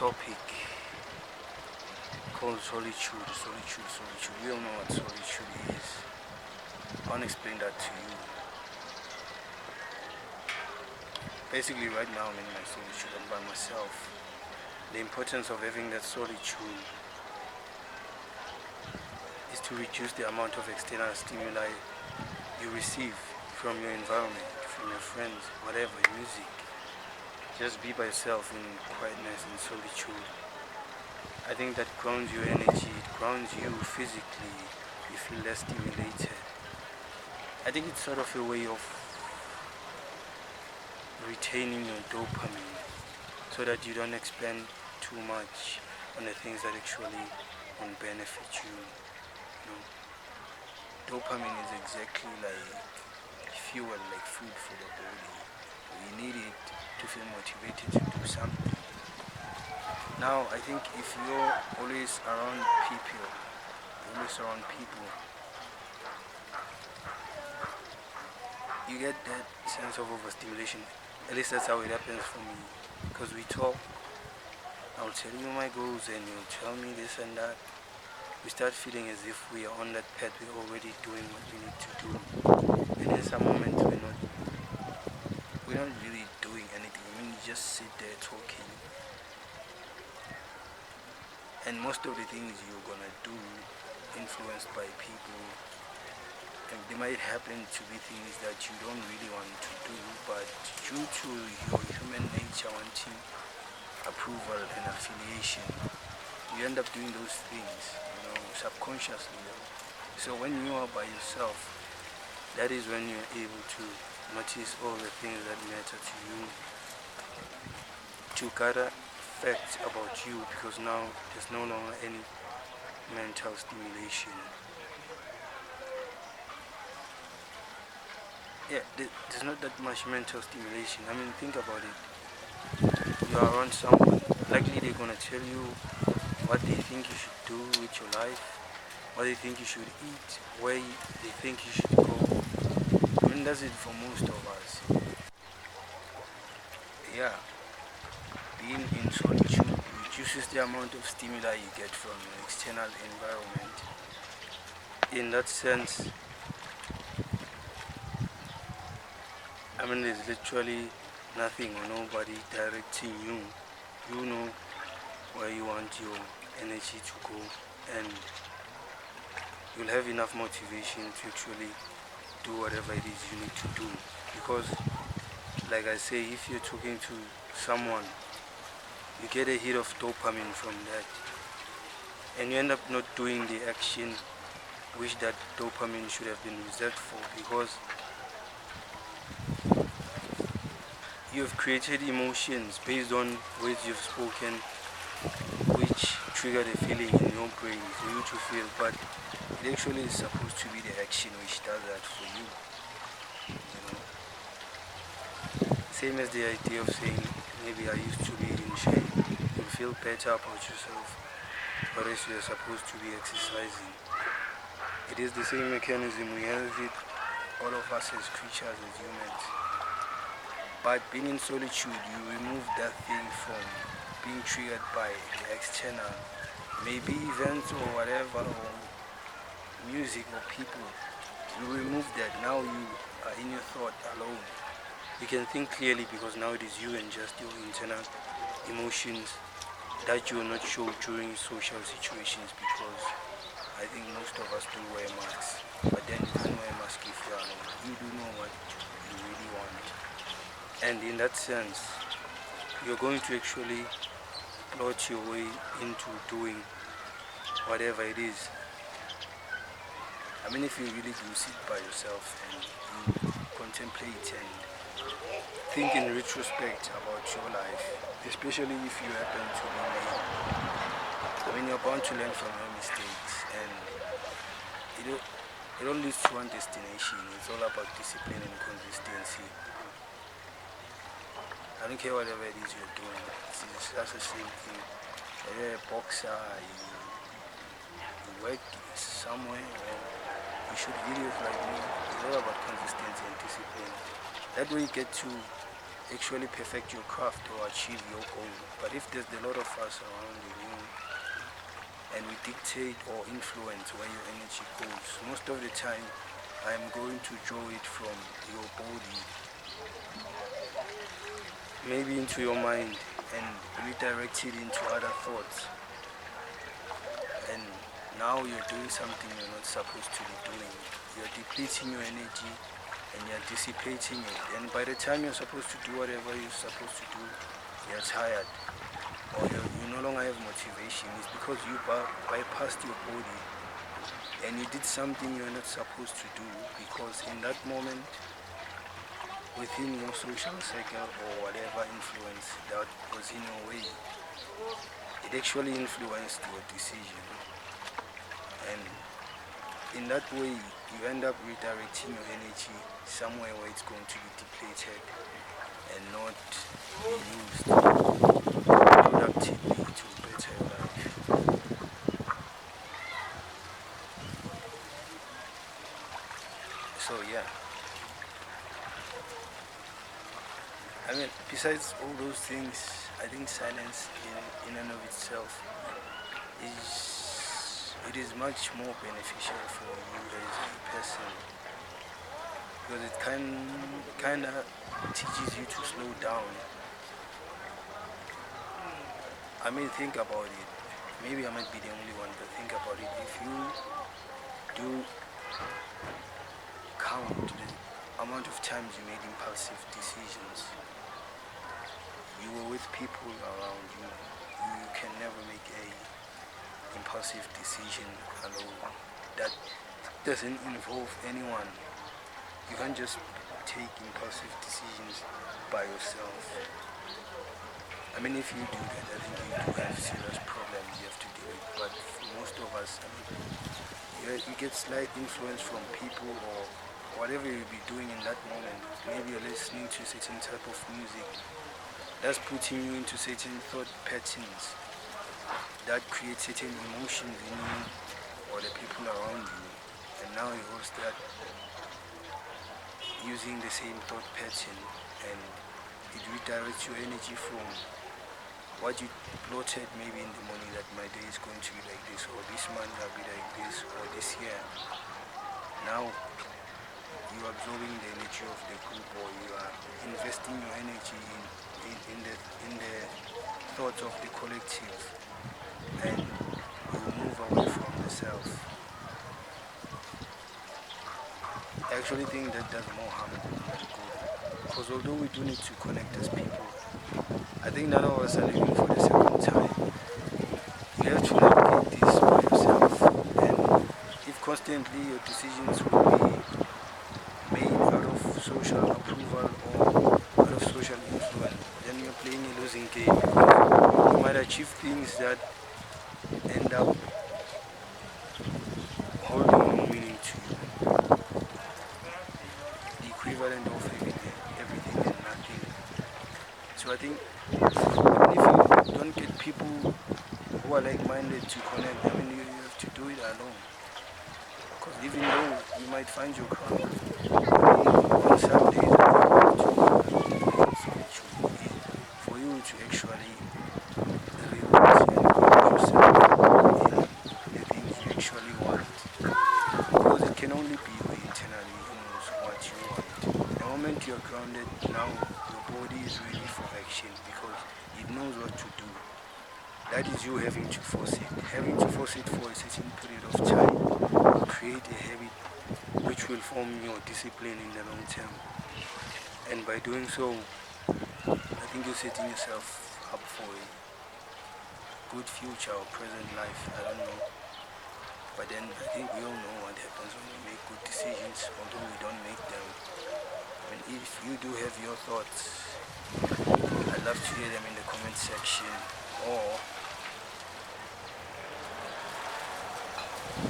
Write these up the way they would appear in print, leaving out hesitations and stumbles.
topic called solitude. Solitude. We all know what solitude is. I want to explain that to you. Basically, right now I'm in my solitude. I'm by myself. The importance of having that solitude is to reduce the amount of external stimuli you receive from your environment, from your friends, whatever, music. Just be by yourself in quietness and solitude. I think that grounds your energy, it grounds you physically, you feel less stimulated. I think it's sort of a way of retaining your dopamine so that you don't expend too much on the things that actually won't benefit you. Dopamine is exactly like fuel, like food for the body. You need it to feel motivated to do something. Now, I think if you're always around people, you get that sense of overstimulation. At least that's how it happens for me. Because we talk, I'll tell you my goals and you'll tell me this and that. We start feeling as if we are on that path, we're already doing what we need to do. And in some moments we're not really doing anything. I mean, you just sit there talking. And most of the things you're gonna do influenced by people, and they might happen to be things that you don't really want to do, but due to your human nature wanting approval and affiliation, you end up doing those things, subconsciously. So when you are by yourself, that is when you're able to notice all the things that matter to you, to gather facts about you, because now there's no longer any mental stimulation. There's not that much mental stimulation. I mean, think about it. You are around someone, likely they're gonna tell you what they think you should do with your life, what they think you should eat, where they think you should go. I mean, that's it for most of us. Being in solitude reduces the amount of stimuli you get from your external environment. In that sense, I mean, there's literally nothing or nobody directing you. You know where you want your energy to go, and you'll have enough motivation to actually do whatever it is you need to do. Because, like I say, if you're talking to someone, you get a hit of dopamine from that, and you end up not doing the action which that dopamine should have been reserved for, because you have created emotions based on words you've spoken which trigger the feeling in your brain for you to feel, but it actually is supposed to be the action which does that for you. Same as the idea of saying, maybe I used to be in shape. You feel better about yourself, whereas you're supposed to be exercising. It is the same mechanism. We have it, all of us as creatures, as humans. But being in solitude, you remove that thing from being triggered by the external, maybe events or whatever, or music or people. You remove that. Now you are in your thought alone. You can think clearly because now it is you and just your internal emotions that you will not show during social situations, because I think most of us do wear masks. But then you can't wear a mask if you are alone. You do know what you really want. And in that sense, you're going to actually plot your way into doing whatever it is. I mean, if you really do sit by yourself and you contemplate and think in retrospect about your life, especially if you happen to be male, I mean, you're bound to learn from your mistakes, and it all leads to one destination. It's all about discipline and consistency. I don't care whatever it is you're doing. It's just the same thing. Whether you're a boxer, you work somewhere, or you shoot videos like me, it's all about consistency and discipline. That way you get to actually perfect your craft or achieve your goal. But if there's a lot of us around you and we dictate or influence where your energy goes, most of the time I'm going to draw it from your body, maybe into your mind, and redirect it into other thoughts. And now you're doing something you're not supposed to be doing. You're depleting your energy and you're dissipating it. And by the time you're supposed to do whatever you're supposed to do, you're tired or you no longer have motivation. It's because you bypassed your body and you did something you're not supposed to do, because in that moment, within your social circle or whatever influence that was in your way, it actually influenced your decision. And in that way, you end up redirecting your energy somewhere where it's going to be depleted and not be used productively to better your life. So yeah, I mean, besides all those things, I think silence in and of itself is much more beneficial for you as a person, because it kind of teaches you to slow down. I mean, think about it. Maybe I might be the only one, but think about it. If you do count the amount of times you made impulsive decisions, you were with people around you, you can never make a impulsive decision alone. That doesn't involve anyone. You can't just take impulsive decisions by yourself. I mean, if you do that, I think you do have serious problems you have to deal with. But for most of us, I mean, you get slight influence from people or whatever you'll be doing in that moment. Maybe you're listening to a certain type of music that's putting you into certain thought patterns that create certain emotions in you or the people around you. And now you will start using the same thought pattern, and it redirects your energy from what you plotted maybe in the morning, that my day is going to be like this, or this month I'll be like this, or this year. Now you're absorbing the energy of the group, or you are investing your energy in the thoughts of the collective, and you move away from the self. I actually think that does more harm than good, because although we do need to connect as people, I think none of us are living for the second time. You have to navigate this by yourself, and if constantly your decisions will be made out of social approval or out of social influence, then you're playing a losing game, because you might achieve things that end up holding no meaning to you. The equivalent of everything and nothing. So I think even if you don't get people who are like-minded to connect, I mean, you have to do it alone. Because even though you might find your crowd, on some days for you to actually realize and grow yourself in the things you actually want. Because it can only be you internally who knows what you want. The moment you're grounded, now your body is ready for action because it knows what to do. That is you having to force it. Having to force it for a certain period of time will create a habit which will form your discipline in the long term. And by doing so, I think you're setting yourself up for a good future or present life. I don't know. But then I think we all know what happens when we make good decisions, although we don't make them. And if you do have your thoughts, I'd love to hear them in the comment section. Or,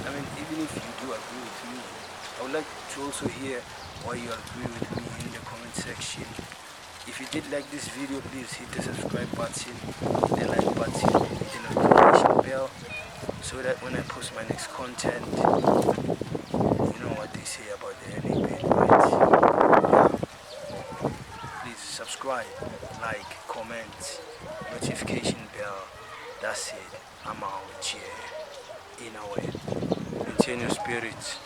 I mean, even if you do agree with me, I would like to also hear why you agree with me in the comment section. If you did like this video, please hit the subscribe button, the like button, hit the notification bell, so that when I post my next content, you know what they say about the NA band, right? Yeah. Please subscribe. subscribe, like, comment, notification bell. That's it. I'm out here. In a way. Maintain your spirit.